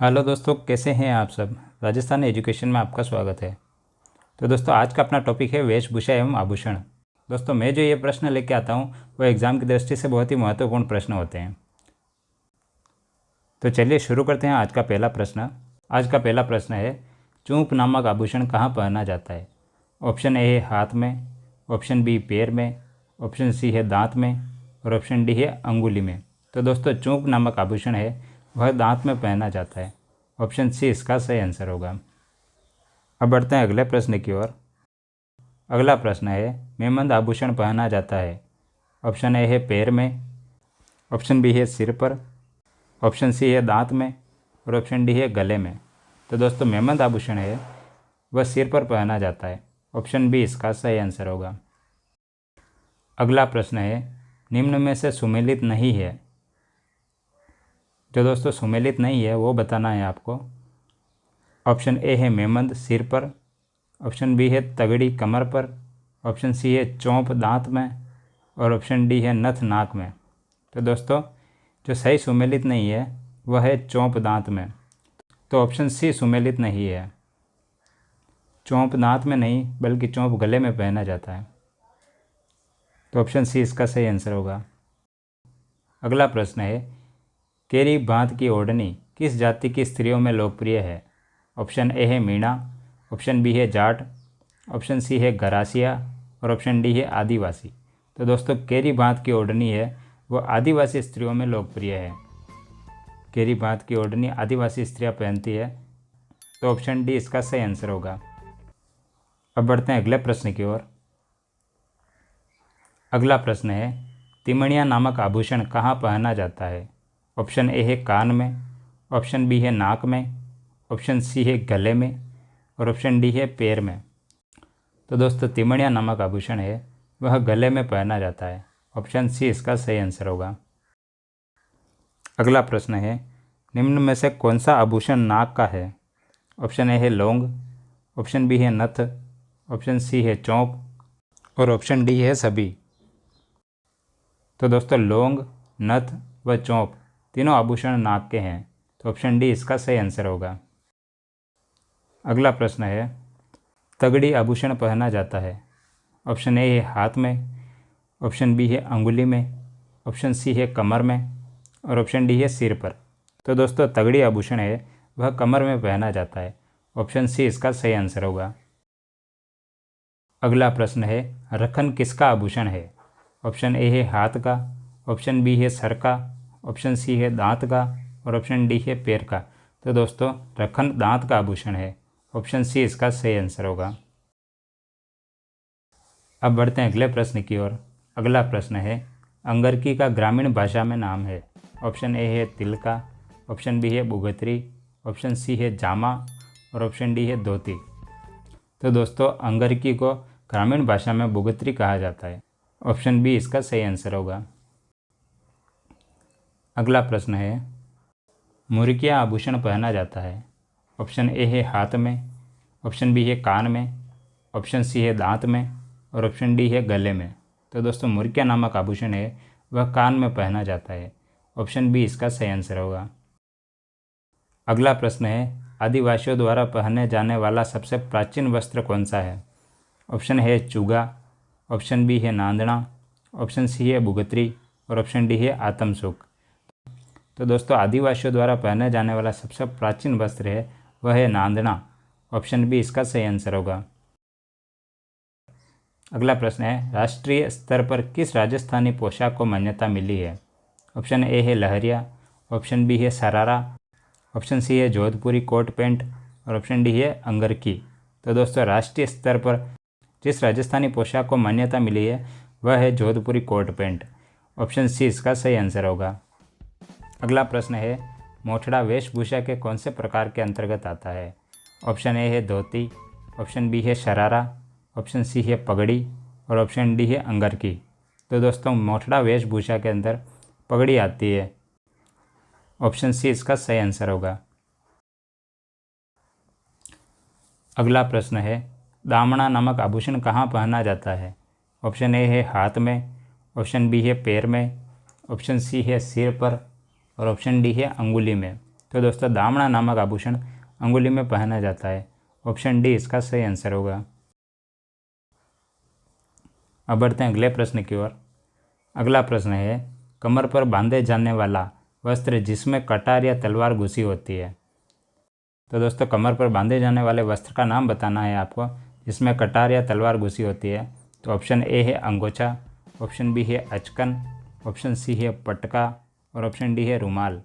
Hello दोस्तों, कैसे हैं आप सब। राजस्थान एजुकेशन में आपका स्वागत है। तो दोस्तों, आज का अपना टॉपिक है वेशभूषा एवं आभूषण। दोस्तों, मैं जो ये प्रश्न लेके आता हूँ वो एग्ज़ाम की दृष्टि से बहुत ही महत्वपूर्ण प्रश्न होते हैं। तो चलिए शुरू करते हैं आज का पहला प्रश्न। आज का पहला प्रश्न है, चूंप नामक आभूषण कहाँ पहना जाता है। ऑप्शन ए है हाथ में, ऑप्शन बी पैर में, ऑप्शन सी है दांत में और ऑप्शन डी है अंगुली में। तो दोस्तों, चूंप नामक आभूषण है वह दांत में पहना जाता है। ऑप्शन सी इसका सही आंसर होगा। अब बढ़ते हैं अगले प्रश्न की ओर। अगला प्रश्न है, मेमंद आभूषण पहना जाता है। ऑप्शन ए है पैर में, ऑप्शन बी है सिर पर, ऑप्शन सी है दांत में और ऑप्शन डी है गले में। तो दोस्तों, मेमंद आभूषण है वह सिर पर पहना जाता है। ऑप्शन बी इसका सही आंसर होगा। अगला प्रश्न है, निम्न में से सुमेलित नहीं है। जो दोस्तों सुमेलित नहीं है वो बताना है आपको। ऑप्शन ए है मेमंद सिर पर, ऑप्शन बी है तगड़ी कमर पर, ऑप्शन सी है चौंप दांत में और ऑप्शन डी है नथ नाक में। तो दोस्तों, जो सही सुमेलित नहीं है वह है चौंप दांत में। तो ऑप्शन सी सुमेलित नहीं है। चौंप दांत में नहीं बल्कि चौंप गले में पहना जाता है। तो ऑप्शन सी इसका सही आंसर होगा। अगला प्रश्न है, केरी बांध की ओढ़नी किस जाति की स्त्रियों में लोकप्रिय है। ऑप्शन ए है मीणा, ऑप्शन बी है जाट, ऑप्शन सी है गरासिया और ऑप्शन डी है आदिवासी। तो दोस्तों, केरी बांध की ओढ़नी है वो आदिवासी स्त्रियों में लोकप्रिय है। केरी बांध की ओढ़नी आदिवासी स्त्रियां पहनती है। तो ऑप्शन डी इसका सही आंसर होगा। अब बढ़ते हैं अगले प्रश्न की ओर। अगला प्रश्न है, तिमणिया नामक आभूषण कहाँ पहना जाता है। ऑप्शन ए है कान में, ऑप्शन बी है नाक में, ऑप्शन सी है गले में और ऑप्शन डी है पैर में। तो दोस्तों, तिमणिया नामक आभूषण है वह गले में पहना जाता है। ऑप्शन सी इसका सही आंसर होगा। अगला प्रश्न है, निम्न में से कौन सा आभूषण नाक का है। ऑप्शन ए है लौंग, ऑप्शन बी है नथ, ऑप्शन सी है चौंप और ऑप्शन डी है सभी। तो दोस्तों, लौंग, नथ व चौंप तीनों आभूषण नाक के हैं। तो ऑप्शन डी इसका सही आंसर होगा। अगला प्रश्न है, तगड़ी आभूषण पहना जाता है। ऑप्शन ए है हाथ में, ऑप्शन बी है अंगुली में, ऑप्शन सी है कमर में और ऑप्शन डी है सिर पर। तो दोस्तों, तगड़ी आभूषण है वह कमर में पहना जाता है। ऑप्शन सी इसका सही आंसर होगा। अगला प्रश्न है, रखन किसका आभूषण है। ऑप्शन ए है हाथ का, ऑप्शन बी है सर का, ऑप्शन सी है दांत का और ऑप्शन डी है पैर का। तो दोस्तों, रखन दांत का आभूषण है। ऑप्शन सी इसका सही आंसर होगा। अब बढ़ते हैं अगले प्रश्न की ओर। अगला प्रश्न है, अंगरकी का ग्रामीण भाषा में नाम है। ऑप्शन ए है तिलका, ऑप्शन बी है बुगतरी, ऑप्शन सी है जामा और ऑप्शन डी है धोती। तो दोस्तों, अंगरकी को ग्रामीण भाषा में बुगतरी कहा जाता है। ऑप्शन बी इसका सही आंसर होगा। अगला प्रश्न है, मुर्गिया आभूषण पहना जाता है। ऑप्शन ए है हाथ में, ऑप्शन बी है कान में, ऑप्शन सी है दांत में और ऑप्शन डी है गले में। तो दोस्तों, मुर्गिया नामक आभूषण है वह कान में पहना जाता है। ऑप्शन बी इसका सही आंसर होगा। अगला प्रश्न है, आदिवासियों द्वारा पहने जाने वाला सबसे प्राचीन वस्त्र कौन सा है। ऑप्शन है चुगा, ऑप्शन बी है नांदना, ऑप्शन सी है बुगतरी और ऑप्शन डी है आतमसुक। तो दोस्तों, आदिवासियों द्वारा पहने जाने वाला सबसे प्राचीन वस्त्र है वह है नांदना। ऑप्शन बी इसका सही आंसर होगा। अगला प्रश्न है, राष्ट्रीय स्तर पर किस राजस्थानी पोशाक को मान्यता मिली है। ऑप्शन ए है लहरिया, ऑप्शन बी है सरारा, ऑप्शन सी है जोधपुरी कोट पैंट और ऑप्शन डी है अंगरकी। तो दोस्तों, राष्ट्रीय स्तर पर जिस राजस्थानी पोशाक को मान्यता मिली है वह है जोधपुरी कोट पैंट। ऑप्शन सी इसका सही आंसर होगा। अगला प्रश्न है, मोठड़ा वेशभूषा के कौन से प्रकार के अंतर्गत आता है। ऑप्शन ए है धोती, ऑप्शन बी है शरारा, ऑप्शन सी है पगड़ी और ऑप्शन डी है अंगरकी। तो दोस्तों, मोठड़ा वेशभूषा के अंदर पगड़ी आती है। ऑप्शन सी इसका सही आंसर होगा। अगला प्रश्न है, दामना नामक आभूषण कहाँ पहना जाता है। ऑप्शन ए है हाथ में, ऑप्शन बी है पैर में, ऑप्शन सी है सिर पर और ऑप्शन डी है अंगुली में। तो दोस्तों दामना नामक आभूषण अंगुली में पहना जाता है। ऑप्शन डी इसका सही आंसर होगा। अब बढ़ते हैं अगले प्रश्न की ओर। अगला प्रश्न है कमर पर बांधे जाने वाला वस्त्र जिसमें कटार या तलवार घुसी होती है। तो दोस्तों कमर पर बांधे जाने वाले वस्त्र का नाम बताना है आपको जिसमें कटार या तलवार घुसी होती है। तो ऑप्शन ए है अंगोछा, ऑप्शन बी है अचकन, ऑप्शन सी है पटका और ऑप्शन डी है रुमाल।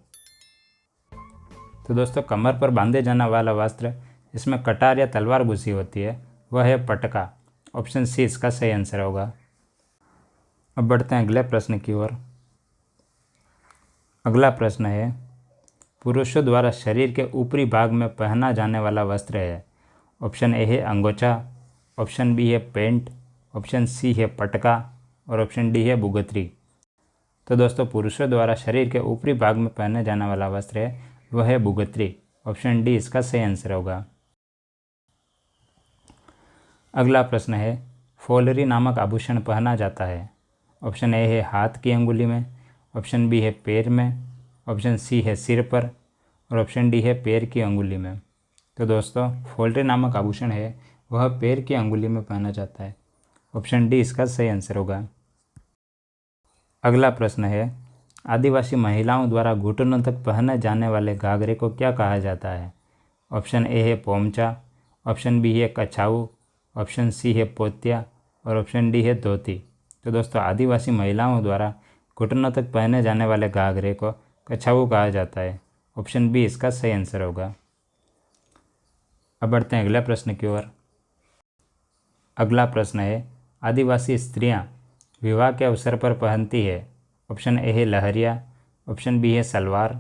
तो दोस्तों कमर पर बांधे जाने वाला वस्त्र जिसमें कटार या तलवार घुसी होती है वह है पटका। ऑप्शन सी इसका सही आंसर होगा। अब बढ़ते हैं अगले प्रश्न की ओर। अगला प्रश्न है पुरुषों द्वारा शरीर के ऊपरी भाग में पहना जाने वाला वस्त्र है। ऑप्शन ए है अंगोछा, ऑप्शन बी है पेंट, ऑप्शन सी है पटका और ऑप्शन डी है बुगतरी। तो दोस्तों पुरुषों द्वारा शरीर के ऊपरी भाग में पहने जाने वाला वस्त्र है वह है बुगतरी। ऑप्शन डी इसका सही आंसर होगा। अगला प्रश्न है फॉलरी नामक आभूषण पहना जाता है। ऑप्शन ए है हाथ की अंगुली में, ऑप्शन बी है पैर में, ऑप्शन सी है सिर पर और ऑप्शन डी है पैर की अंगुली में। तो दोस्तों फॉलरी नामक आभूषण है वह पैर की अंगुली में पहना जाता है। ऑप्शन डी इसका सही आंसर होगा। अगला प्रश्न है आदिवासी महिलाओं द्वारा घुटनों तक पहने जाने वाले घाघरे को क्या कहा जाता है। ऑप्शन ए है पोमचा, ऑप्शन बी है कछाऊ, ऑप्शन सी है पोत्या और ऑप्शन डी है धोती। तो दोस्तों आदिवासी महिलाओं द्वारा घुटनों तक पहने जाने वाले घाघरे को कछाऊ कहा जाता है। ऑप्शन बी इसका सही आंसर होगा। अब बढ़ते हैं अगले प्रश्न की ओर। अगला प्रश्न है आदिवासी स्त्रियां विवाह के अवसर पर पहनती है। ऑप्शन ए है लहरिया, ऑप्शन बी है सलवार,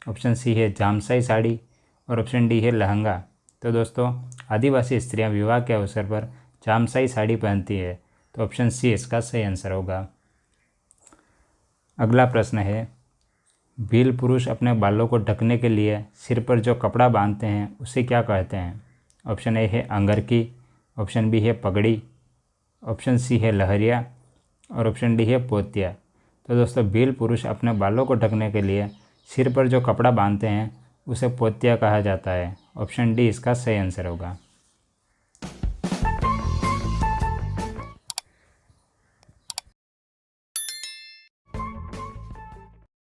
ऑप्शन सी है जामसाई साड़ी और ऑप्शन डी है लहंगा। तो दोस्तों आदिवासी स्त्रियां विवाह के अवसर पर जामसाई साड़ी पहनती है। तो ऑप्शन सी इसका सही आंसर होगा। अगला प्रश्न है भील पुरुष अपने बालों को ढकने के लिए सिर पर जो कपड़ा बांधते हैं उसे क्या कहते हैं। ऑप्शन ए है अंगरकी, ऑप्शन बी है पगड़ी, ऑप्शन सी है लहरिया और ऑप्शन डी है पोतिया। तो दोस्तों भील पुरुष अपने बालों को ढकने के लिए सिर पर जो कपड़ा बांधते हैं उसे पोतिया कहा जाता है। ऑप्शन डी इसका सही आंसर होगा।